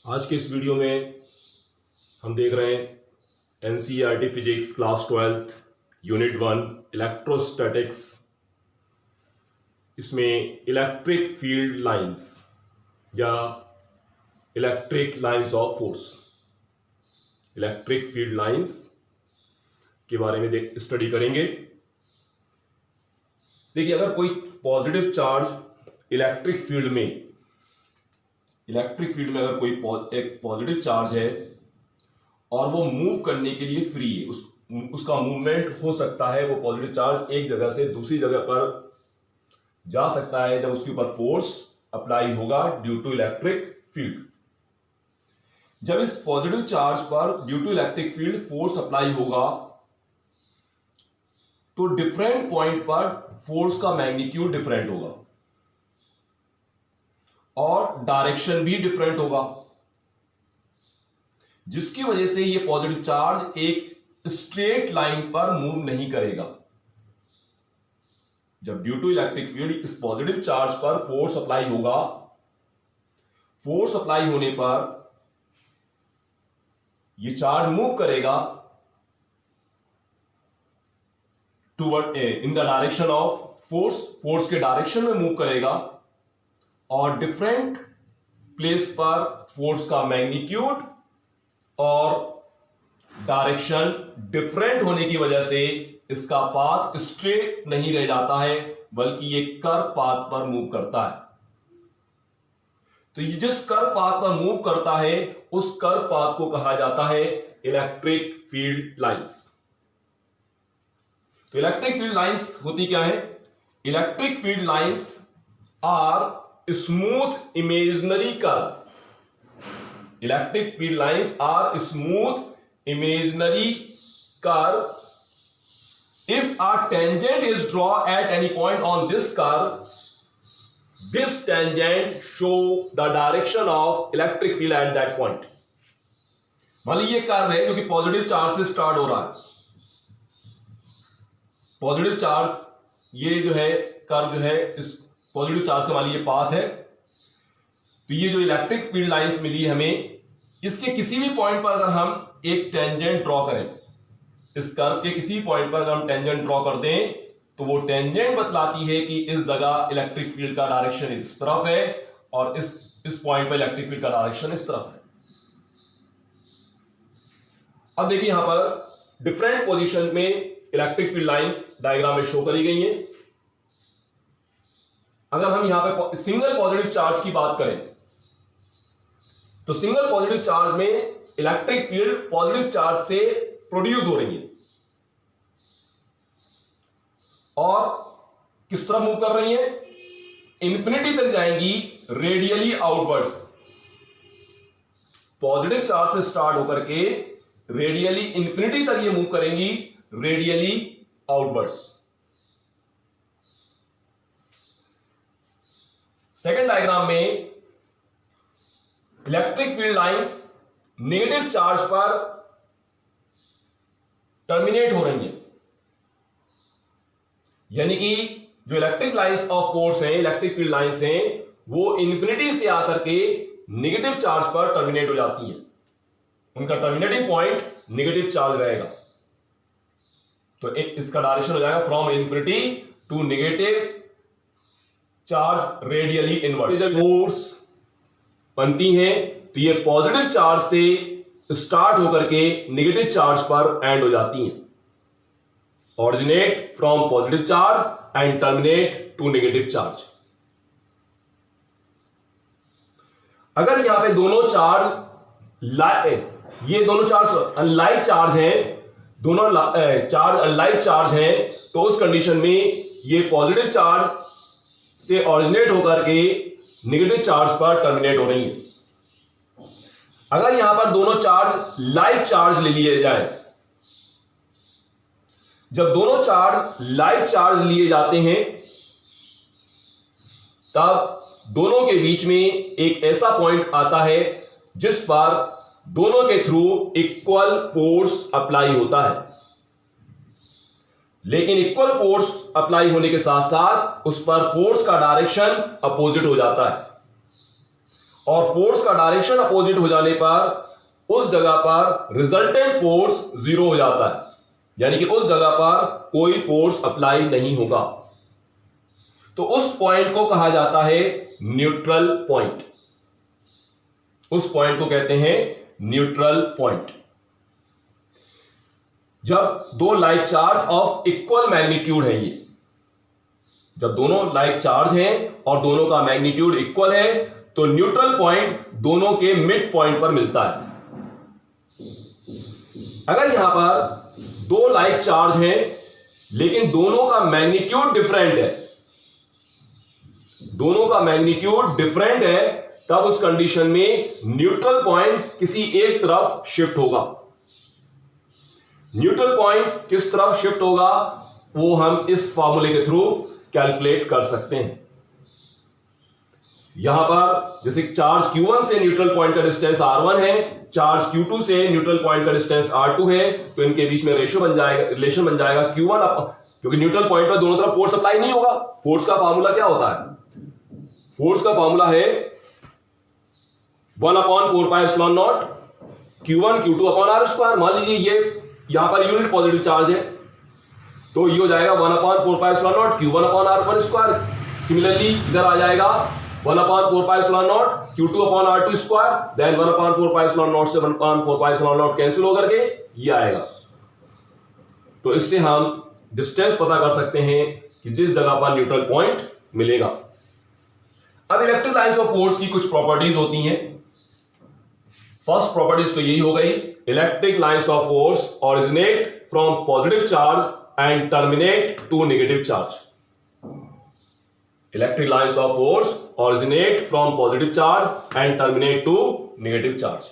आज के इस वीडियो में हम देख रहे हैं NCERT physics class 12 unit 1 electrostatics. इसमें इलेक्ट्रिक फील्ड लाइंस या electric lines of force, electric field lines के बारे में स्टडी करेंगे। देखिए, अगर कोई पॉजिटिव चार्ज इलेक्ट्रिक फील्ड में अगर कोई एक पॉजिटिव चार्ज है और वो मूव करने के लिए फ्री है, उसका मूवमेंट हो सकता है, वो पॉजिटिव चार्ज एक जगह से दूसरी जगह पर जा सकता है जब उसके ऊपर फोर्स अप्लाई होगा ड्यू टू इलेक्ट्रिक फील्ड। जब इस पॉजिटिव चार्ज पर due to electric field force apply होगा तो डिफरेंट पॉइंट पर फोर्स का मैग्नीट्यूड डिफरेंट होगा और डायरेक्शन भी डिफरेंट होगा, जिसकी वजह से ये पॉजिटिव चार्ज एक स्ट्रेट लाइन पर मूव नहीं करेगा। जब ड्यू टू इलेक्ट्रिक फील्ड इस पॉजिटिव चार्ज पर फोर्स अप्लाई होगा, फोर्स अप्लाई होने पर ये चार्ज मूव करेगा toward in the direction of force के डायरेक्शन में मूव करेगा और डिफरेंट प्लेस पर फोर्स का मैग्नीट्यूड और डायरेक्शन डिफरेंट होने की वजह से इसका पाथ स्ट्रेट नहीं रह जाता है, बल्कि ये कर्व पाथ पर मूव करता है। तो ये जिस कर्व पाथ पर मूव करता है उस कर्व पाथ को कहा जाता है इलेक्ट्रिक फील्ड लाइंस। तो इलेक्ट्रिक फील्ड लाइंस होती क्या है? Electric field lines are smooth imaginary curve. Electric field lines are smooth imaginary curve if a tangent is drawn at any point on this curve, this tangent show the direction of electric field at that point। मान लीजिए curve है जो कि positive charge से start हो रहा है। Positive charge ये जो है कर्व जो है इस पॉजिटिव चार्ज का मान लीजिए पाथ है। तो ये जो इलेक्ट्रिक फील्ड लाइंस मिली है हमें, इसके किसी भी पॉइंट पर अगर हम एक टेंजेंट ड्रॉ करें, इस कर्व के किसी पॉइंट पर अगर हम टेंजेंट ड्रॉ कर दें तो वो टेंजेंट बतलाती है कि इस जगह इलेक्ट्रिक फील्ड का डायरेक्शन इस तरफ है और इस पॉइंट पर इलेक्ट्रिक फील्ड का डायरेक्शन इस तरफ है। अब देखिए, यहां पर डिफरेंट पोजीशन में इलेक्ट्रिक फील्ड लाइंस डायग्राम में शो करी गई हैं। अगर हम यहां पर सिंगल पॉजिटिव चार्ज की बात करें तो सिंगल पॉजिटिव चार्ज में इलेक्ट्रिक फील्ड पॉजिटिव चार्ज से प्रोड्यूस हो रही है और किस तरह मूव कर रही है? इंफिनिटी तक जाएंगी रेडियली आउटवर्ड्स। पॉजिटिव चार्ज से स्टार्ट होकर के रेडियली इंफिनिटी तक ये मूव करेंगी रेडियली आउटवर्ड्स। सेकेंड डायग्राम में electric field lines negative charge पर टर्मिनेट हो रही है, यानी कि जो इलेक्ट्रिक लाइंस ऑफ फोर्स हैं, इलेक्ट्रिक फील्ड लाइंस हैं, वो इंफिनिटी से आकर के नेगेटिव चार्ज पर टर्मिनेट हो जाती हैं। उनका टर्मिनेटिंग पॉइंट नेगेटिव चार्ज रहेगा। तो इसका डायरेक्शन हो जाएगा from infinity to negative charge radially inward. जब फोर्स बनती हैं तो ये पॉजिटिव चार्ज से स्टार्ट होकर के नेगेटिव चार्ज पर एंड हो जाती हैं। Originate from positive charge and terminate to negative charge. अगर यहां पे दोनों चार्ज ये दोनों चार्ज अनलाइक चार्ज हैं, दोनों चार्ज अनलाइक चार्ज हैं, तो उस कंडीशन में ये पॉजिटिव चार्ज से ऑरिजिनेट होकर के नेगेटिव चार्ज पर टर्मिनेट हो रही है। अगर यहां पर दोनों चार्ज लाइक चार्ज ले लिए जाए, जब दोनों चार्ज लाइक चार्ज लिए जाते हैं तब दोनों के बीच में एक ऐसा पॉइंट आता है जिस पर दोनों के थ्रू इक्वल फोर्स अप्लाई होता है। लेकिन इक्वल फोर्स अप्लाई होने के साथ साथ उस पर फोर्स का डायरेक्शन अपोजिट हो जाता है और फोर्स का डायरेक्शन अपोजिट हो जाने पर उस जगह पर रिजल्टेंट फोर्स 0 हो जाता है, यानी कि उस जगह पर कोई फोर्स अप्लाई नहीं होगा। तो उस पॉइंट को कहा जाता है न्यूट्रल पॉइंट। उस पॉइंट को कहते हैं न्यूट्रल पॉइंट। जब दो like charge of equal magnitude है, ये जब दोनों लाइक चार्ज हैं और दोनों का मैग्नीट्यूड इक्वल है, तो न्यूट्रल पॉइंट दोनों के मिड पॉइंट पर मिलता है। अगर यहां पर दो लाइक चार्ज हैं लेकिन दोनों का मैग्नीट्यूड डिफरेंट है, दोनों का मैग्नीट्यूड डिफरेंट है, तब उस कंडीशन में न्यूट्रल पॉइंट किसी एक तरफ शिफ्ट होगा। न्यूट्रल पॉइंट किस तरफ शिफ्ट होगा वो हम इस फॉर्मूले के थ्रू कैलकुलेट कर सकते हैं। यहां पर जैसे चार्ज Q1 से न्यूट्रल पॉइंट का डिस्टेंस R1 है, चार्ज Q2 से न्यूट्रल पॉइंट का डिस्टेंस R2 है, तो इनके बीच में रिलेशन बन जाएगा Q1 क्योंकि न्यूट्रल पॉइंट पर दोनों तरफ फोर्स अप्लाई नहीं होगा। फोर्स का फॉर्मूला क्या होता है? फोर्स का फॉर्मूला है 1/4πε0 Q1 Q2 अपॉन R²। मान लीजिए ये यहां पर यूनिट पॉजिटिव चार्ज है, तो ये हो जाएगा 1/4πε0 Q1 अपॉन R1²। सिमिलरली इधर आ जाएगा 1/4πε0 Q2 अपॉन R2², देन 1/4πε0 से 1/4πε0 कैंसिल होकर के ये आएगा। तो इससे हम डिस्टेंस पता कर सकते हैं कि जिस जगह पर न्यूट्रल पॉइंट मिलेगा। अब इलेक्ट्रिक लाइंस ऑफ फोर्स की कुछ प्रॉपर्टीज होती हैं। फर्स्ट प्रॉपर्टीज तो यही हो गई, electric lines of force originate from positive charge and terminate to negative charge. Electric lines of force originate from positive charge and terminate to negative charge.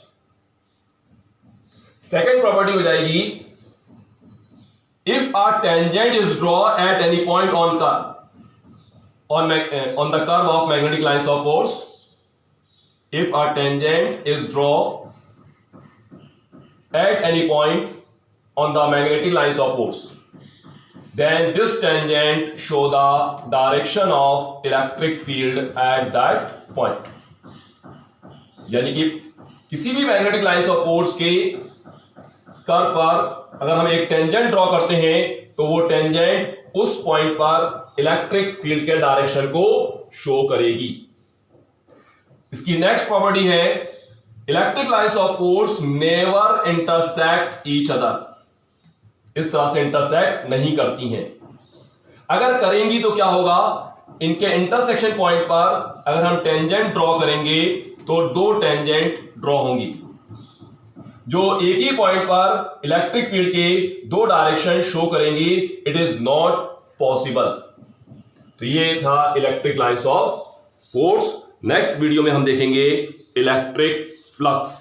Second property हो जाएगी, if a tangent is draw at any point on the curve of magnetic lines of force, if a tangent is drawn at any point on the magnetic lines of force, then this tangent show the direction of electric field at that point। यानी कि किसी भी magnetic lines of force के curve पर अगर हम एक tangent draw करते हैं तो वो टेंजेंट उस पॉइंट पर इलेक्ट्रिक फील्ड के डायरेक्शन को शो करेगी। इसकी नेक्स्ट प्रॉपर्टी है, electric lines of force never intersect each other. इस तरह से इंटरसेक्ट नहीं करती हैं। अगर करेंगी तो क्या होगा, इनके इंटरसेक्शन पॉइंट पर अगर हम टेंजेंट ड्रॉ करेंगे तो दो टेंजेंट ड्रॉ होंगी जो एक ही पॉइंट पर इलेक्ट्रिक फील्ड के दो डायरेक्शन शो करेंगी। It is not possible. तो ये था electric lines of force. Next video में हम देखेंगे इलेक्ट्रिक फ्लक्स।